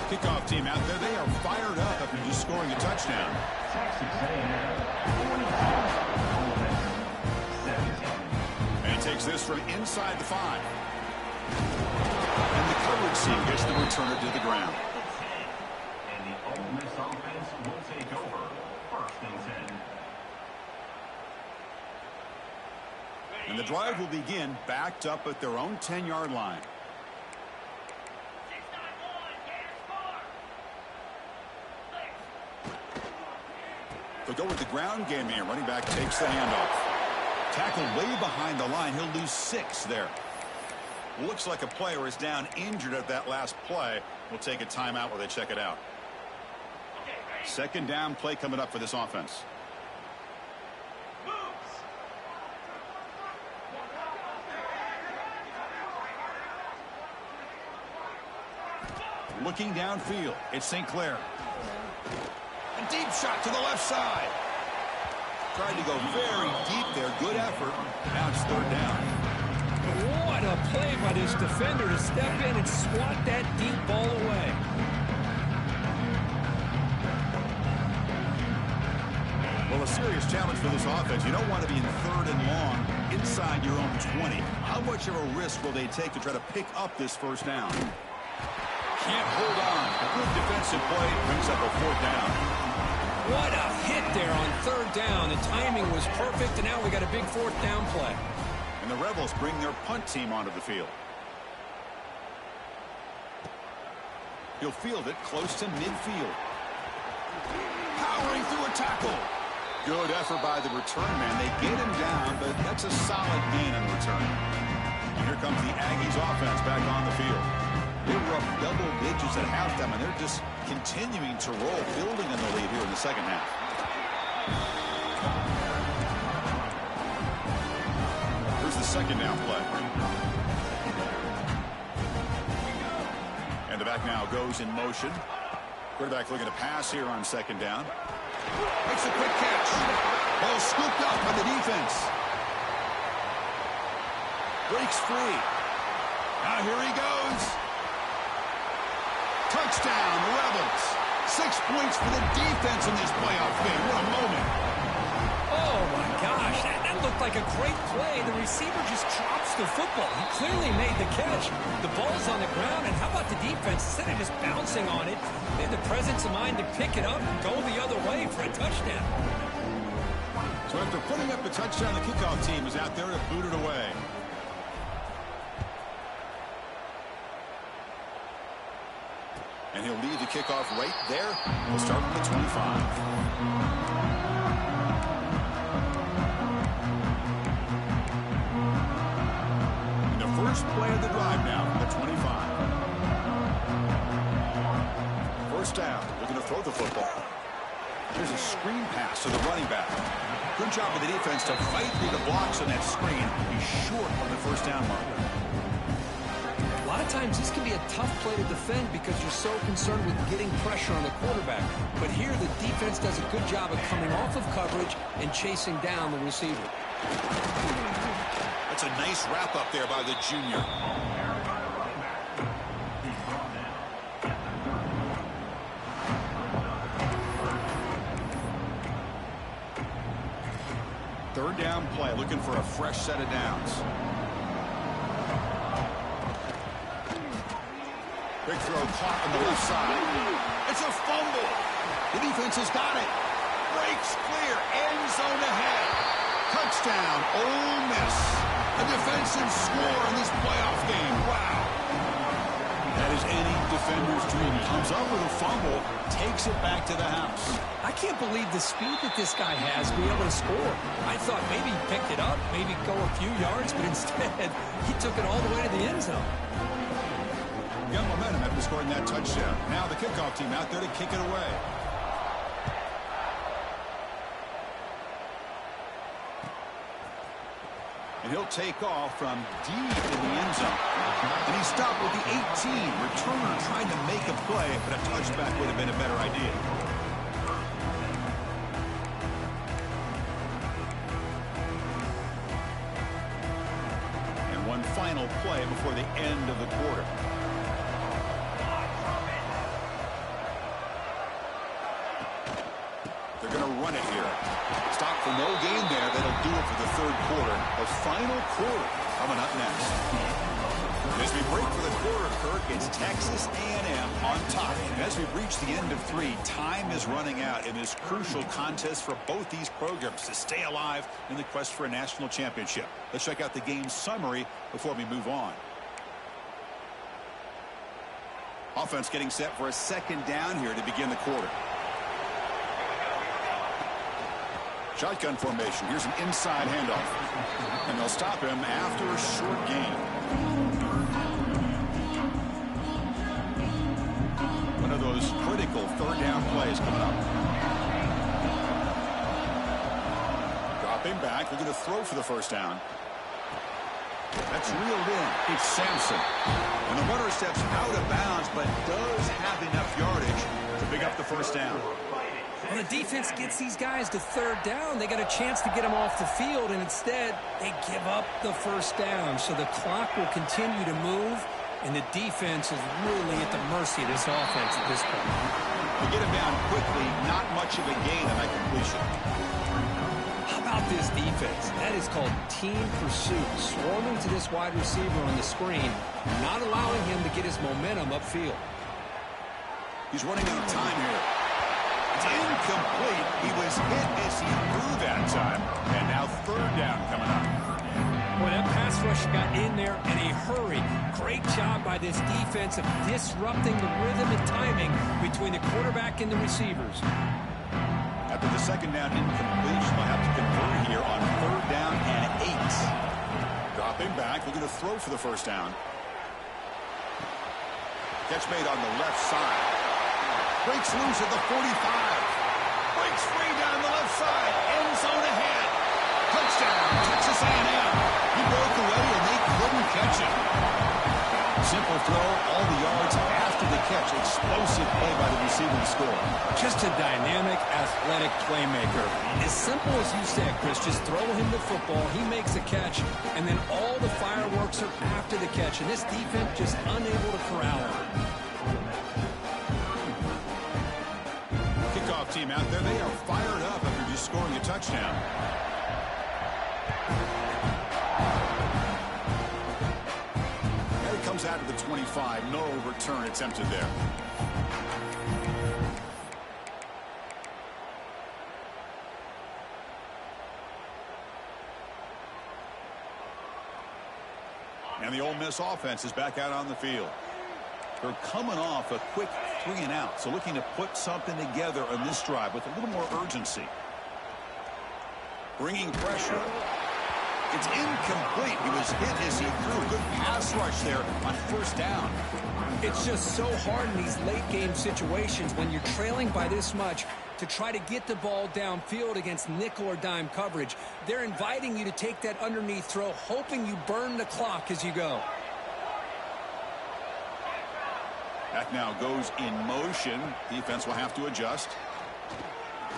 [SPEAKER 1] Kickoff team out there, they are fired up after just scoring a touchdown. And he takes this from inside the 5. And the coverage team gets the returner to the ground.
[SPEAKER 3] And the Ole Miss offense will take over. First and 10.
[SPEAKER 1] And the drive will begin backed up at their own 10-yard line. They'll go with the ground game here. Running back takes the handoff. Tackle way behind the line. He'll lose 6 there. Looks like a player is down injured at that last play. We'll take a timeout while they check it out. Second down play coming up for this offense. Looking downfield, it's St. Clair. A deep shot to the left side. Tried to go very deep there. Good effort. Now it's third down.
[SPEAKER 2] What a play by this defender to step in and swat that deep ball away.
[SPEAKER 1] Well, a serious challenge for this offense. You don't want to be in third and long inside your own 20. How much of a risk will they take to try to pick up this first down? Can't hold on. A good defensive play brings up a fourth down.
[SPEAKER 2] What a hit there on third down. The timing was perfect, and now we got a big fourth down play.
[SPEAKER 1] And the Rebels bring their punt team onto the field. He'll field it close to midfield. Powering through a tackle. Good effort by the return man. They get him down, but that's a solid gain on the return. And here comes the Aggies offense back on the field. They were up double digits at halftime, and they're just continuing to roll, building on the lead here in the second half. Here's the second down play. And the quarterback now goes in motion. Quarterback looking to pass here on second down. Makes a quick catch. Ball scooped up by the defense. Breaks free. Now here he goes. Touchdown, Rebels. 6 points for the defense in this playoff game. What a moment.
[SPEAKER 2] Oh, my gosh. That looked like a great play. The receiver just drops the football. He clearly made the catch. The ball's on the ground, and how about the defense? Instead of just bouncing on it, they had the presence of mind to pick it up and go the other way for a touchdown.
[SPEAKER 1] So after putting up a touchdown, the kickoff team is out there to boot it away. And he'll lead the kickoff right there. We'll start from the 25. First play of the drive now from the 25. First down. Looking to throw the football. Here's a screen pass to the running back. Good job of the defense to fight through the blocks on that screen. He's short on the first down marker.
[SPEAKER 2] A lot of times this can be a tough play to defend because you're so concerned with getting pressure on the quarterback. But here the defense does a good job of coming off of coverage and chasing down the receiver.
[SPEAKER 1] That's a nice wrap up there by the junior. Third down play, looking for a fresh set of downs. Big throw caught on the left side. It's a fumble. The defense has got it. Breaks clear. End zone ahead. Touchdown, Ole Miss. A defensive score in this playoff game. Wow. That is any defender's dream. Comes up with a fumble, takes it back to the house.
[SPEAKER 2] I can't believe the speed that this guy has to be able to score. I thought maybe he picked it up, maybe go a few yards, but instead he took it all the way to the end zone.
[SPEAKER 1] Got momentum after scoring that touchdown. Now the kickoff team out there to kick it away. And he'll take off from deep in the end zone. And he stopped with the 18. Returner trying to make a play, but a touchback would have been a better idea. And one final play before the end of the quarter. They're going to run it here. Stop for no gain there. That'll do it for the third quarter. The final quarter coming up next. As we break for the quarter, Kirk, it's Texas A&M on top. As we reach the end of 3, time is running out in this crucial contest for both these programs to stay alive in the quest for a national championship. Let's check out the game summary before we move on. Offense getting set for a second down here to begin the quarter. Shotgun formation. Here's an inside handoff. And they'll stop him after a short gain. One of those critical third down plays coming up. Dropping back. Looking to throw for the first down. That's reeled in. It's Sampson. And the runner steps out of bounds, but does have enough yardage to pick up the first down.
[SPEAKER 2] When the defense gets these guys to third down, they got a chance to get them off the field, and instead they give up the first down. So the clock will continue to move, and the defense is really at the mercy of this offense at this point.
[SPEAKER 1] To get him down quickly, not much of a gain on that completion.
[SPEAKER 2] How about this defense? That is called team pursuit. Swarming to this wide receiver on the screen, not allowing him to get his momentum upfield.
[SPEAKER 1] He's running out of time here. It's incomplete. He was hit as he threw that time. And now third down coming up.
[SPEAKER 2] Boy, that pass rush got in there in a hurry. Great job by this defense of disrupting the rhythm and timing between the quarterback and the receivers.
[SPEAKER 1] After the second down incompletion, they'll have to convert here on third down and 8. Dropping back, looking to throw for the first down. Catch made on the left side. Breaks loose at the 45. Breaks free down the left side. End zone ahead. Touchdown, Texas A&M. He broke away and they couldn't catch him. Simple throw, all the yards after the catch. Explosive play by the receiver to score.
[SPEAKER 2] Just a dynamic, athletic playmaker. As simple as you said, Chris, just throw him the football, he makes a catch, and then all the fireworks are after the catch, and this defense just unable to corral him.
[SPEAKER 1] Kickoff team out there, they are fired up after just scoring a touchdown. And it comes out of the 25. No return attempted there. And the Ole Miss offense is back out on the field. They're coming off a quick 3-and-out, so looking to put something together on this drive with a little more urgency. Bringing pressure. It's incomplete. He was hit as he threw a good pass rush there on first down.
[SPEAKER 2] It's just so hard in these late-game situations when you're trailing by this much to try to get the ball downfield against nickel or dime coverage. They're inviting you to take that underneath throw, hoping you burn the clock as you go.
[SPEAKER 1] That now goes in motion. Defense will have to adjust.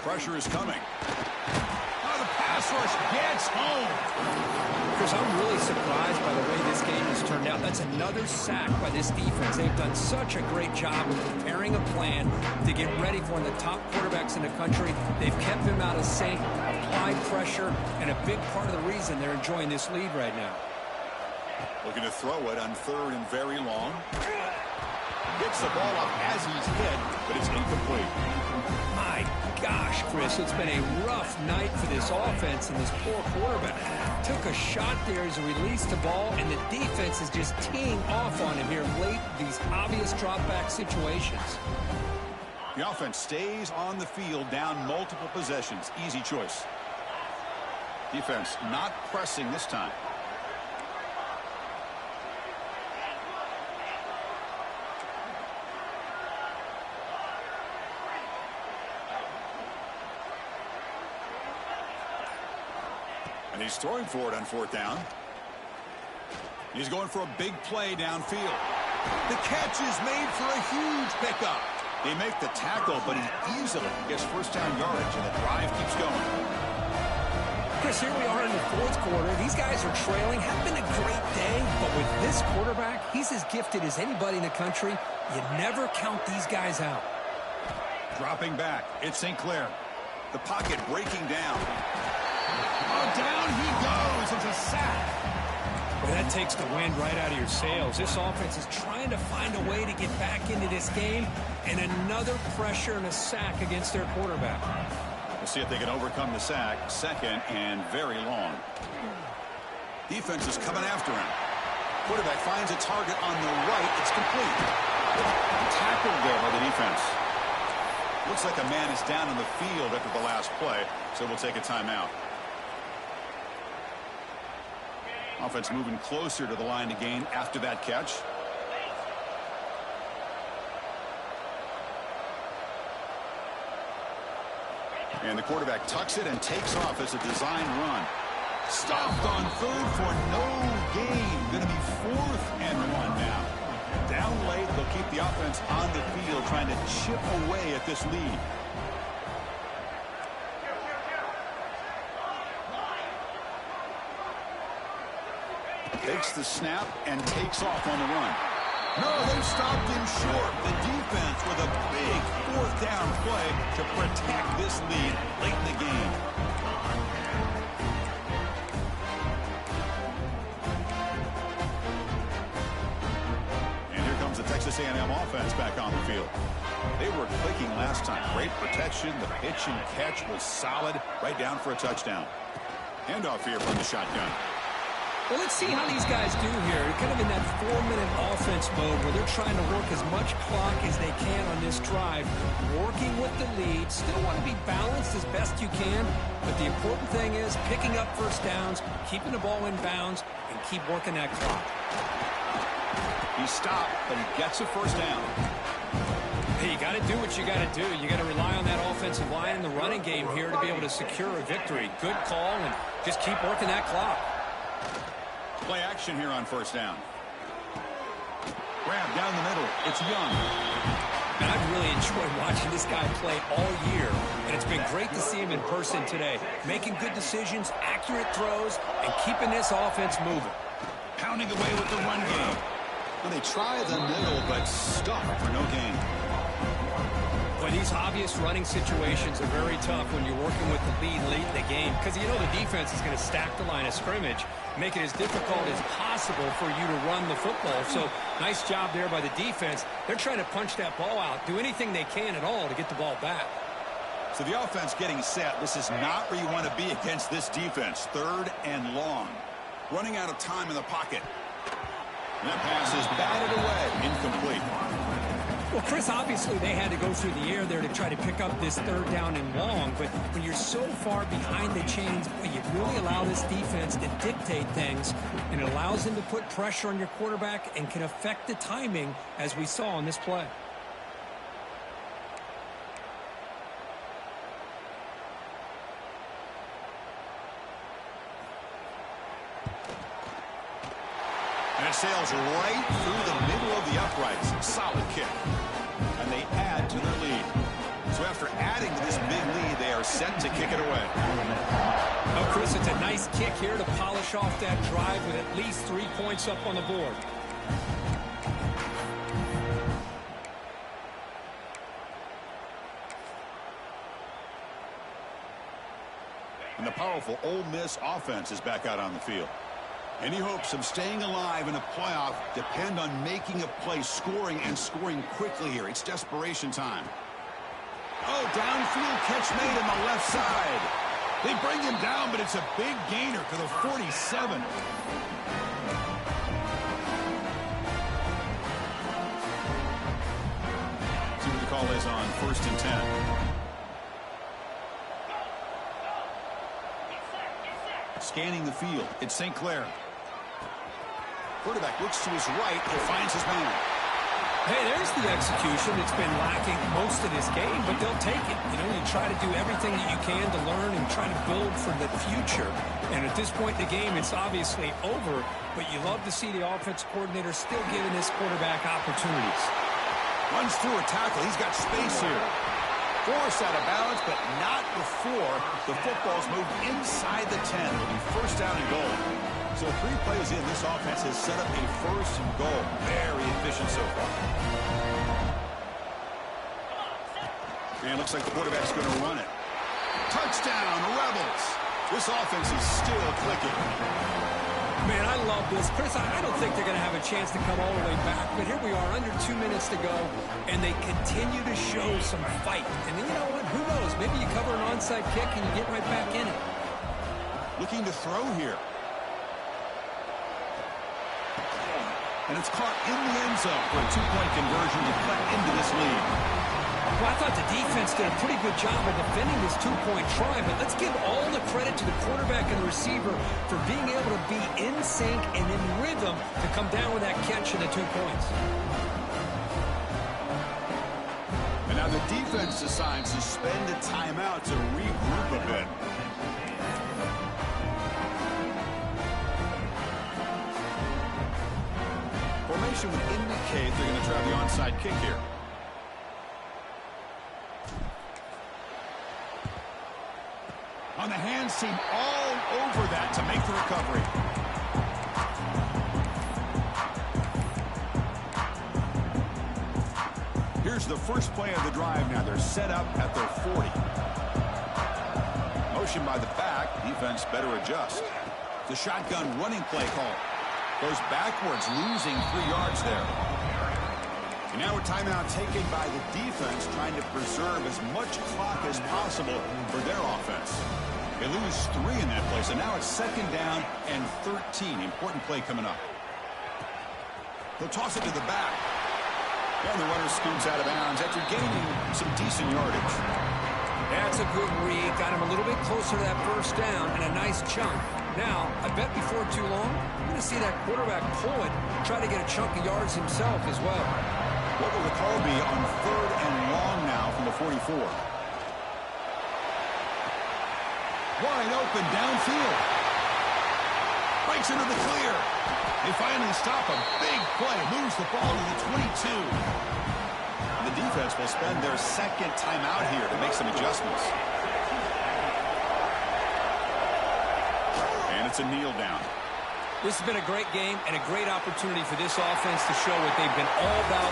[SPEAKER 1] Pressure is coming. Oh, the pass rush gets home.
[SPEAKER 2] Chris, I'm really surprised by the way this game has turned out. That's another sack by this defense. They've done such a great job of preparing a plan to get ready for one of the top quarterbacks in the country. They've kept him out of sync, applied pressure, and a big part of the reason they're enjoying this lead right now.
[SPEAKER 1] Looking to throw it on 3rd and very long. Gets the ball up as he's hit, but it's incomplete.
[SPEAKER 2] My gosh, Chris, it's been a rough night for this offense and this poor quarterback. Took a shot there as he released the ball, and the defense is just teeing off on him here late, these obvious drop-back situations.
[SPEAKER 1] The offense stays on the field, down multiple possessions. Easy choice. Defense not pressing this time. And he's throwing for it on 4th down. He's going for a big play downfield. The catch is made for a huge pickup. They make the tackle, but he easily gets first down yardage, and the drive keeps going.
[SPEAKER 2] Chris, here we are in the 4th quarter. These guys are trailing. Have been a great day, but with this quarterback, he's as gifted as anybody in the country. You never count these guys out.
[SPEAKER 1] Dropping back, it's St. Clair. The pocket breaking down. Oh, down he goes. It's a sack.
[SPEAKER 2] Well, that takes the wind right out of your sails. This offense is trying to find a way to get back into this game, and another pressure and a sack against their quarterback.
[SPEAKER 1] We'll see if they can overcome the sack. 2nd and very long. Defense is coming after him. Quarterback finds a target on the right. It's complete. Tackled there by the defense. Looks like a man is down in the field after the last play, so we'll take a timeout. Offense moving closer to the line to gain after that catch. And the quarterback tucks it and takes off as a design run. Stopped on 3rd for no gain. Going to be 4th and 1 now. Down late, they'll keep the offense on the field trying to chip away at this lead. Takes the snap and takes off on the run. No, they stopped him short. The defense with a big 4th down play to protect this lead late in the game. And here comes the Texas A&M offense back on the field. They were clicking last time. Great protection. The pitch and catch was solid. Right down for a touchdown. Handoff here from the shotgun.
[SPEAKER 2] Well, let's see how these guys do here. Kind of in that 4-minute offense mode where they're trying to work as much clock as they can on this drive. Working with the lead. Still want to be balanced as best you can. But the important thing is picking up first downs, keeping the ball in bounds, and keep working that clock.
[SPEAKER 1] He stopped, but he gets a first down.
[SPEAKER 2] Hey, you got to do what you got to do. You got to rely on that offensive line in the running game here to be able to secure a victory. Good call, and just keep working that clock.
[SPEAKER 1] Play action here on first down. Grab down the middle. It's Young.
[SPEAKER 2] And I've really enjoyed watching this guy play all year, and it's been great to see him in person today, making good decisions, accurate throws, and keeping this offense moving.
[SPEAKER 1] Pounding away with the run game. Well, they try the middle, but stuck for no gain.
[SPEAKER 2] Well, these obvious running situations are very tough when you're working with the lead late in the game, because you know the defense is going to stack the line of scrimmage, make it as difficult as possible for you to run the football. So nice job there by the defense. They're trying to punch that ball out, do anything they can at all to get the ball back.
[SPEAKER 1] So the offense getting set. This is not where you want to be against this defense. 3rd and long. Running out of time in the pocket. And that pass is batted away. Incomplete.
[SPEAKER 2] Well, Chris, obviously they had to go through the air there to try to pick up this 3rd down and long, but when you're so far behind the chains, boy, you really allow this defense to dictate things, and it allows them to put pressure on your quarterback and can affect the timing, as we saw on this play.
[SPEAKER 1] And it sails right through the middle of the uprights. Solid kick. And they add to their lead. So after adding to this big lead, they are set to kick it away.
[SPEAKER 2] Oh, Chris, it's a nice kick here to polish off that drive with at least 3 points up on the board.
[SPEAKER 1] And the powerful Ole Miss offense is back out on the field. Any hopes of staying alive in a playoff depend on making a play, scoring, and scoring quickly here. It's desperation time. Oh, downfield catch made on the left side. They bring him down, but it's a big gainer to the 47. See what the call is on 1st and 10. Scanning the field, it's St. Clair. Quarterback looks to his right and finds his man.
[SPEAKER 2] Hey, there's the execution. It's been lacking most of this game, but they'll take it. You know, you try to do everything that you can to learn and try to build for the future. And at this point in the game, it's obviously over, but you love to see the offensive coordinator still giving this quarterback opportunities.
[SPEAKER 1] Runs through a tackle. He's got space here. Forced out of balance, but not before the football's moved inside the 10. It'll be 1st down and goal. So 3 plays in, this offense has set up a 1st and goal. Very efficient so far. And looks like the quarterback's going to run it. Touchdown, Rebels. This offense is still clicking.
[SPEAKER 2] Man, I love this. Chris, I don't think they're going to have a chance to come all the way back, but here we are, under 2 minutes to go, and they continue to show some fight. And then, you know what? Who knows? Maybe you cover an onside kick and you get right back in it.
[SPEAKER 1] Looking to throw here. And it's caught in the end zone for a 2-point conversion to cut into this lead.
[SPEAKER 2] Well, I thought the defense did a pretty good job of defending this 2-point try, but let's give all the credit to the quarterback and the receiver for being able to be in sync and in rhythm to come down with that catch and the 2 points.
[SPEAKER 1] And now the defense decides to spend a timeout to regroup a bit. Formation would indicate they're going to try the onside kick here. On the hands team all over that to make the recovery. Here's the first play of the drive now. They're set up at their 40. Motion by the back. Defense better adjust. The shotgun running play call. Goes backwards, losing 3 yards there. And now a timeout taken by the defense, trying to preserve as much clock as possible for their offense. They lose 3 in that play, so now it's 2nd down and 13. Important play coming up. They'll toss it to the back. And the runner scoots out of bounds after gaining some decent yardage.
[SPEAKER 2] That's a good read. Got him a little bit closer to that 1st down and a nice chunk. Now, I bet before too long, we're going to see that quarterback pull it, try to get a chunk of yards himself as well.
[SPEAKER 1] What will the call be on 3rd and long now from the 44? Wide open downfield. breaks into the clear. They finally stop a big play. Moves the ball to the 22. The defense will spend their second timeout here to make some adjustments. And it's a kneel down.
[SPEAKER 2] This has been a great game and a great opportunity for this offense to show what they've been all about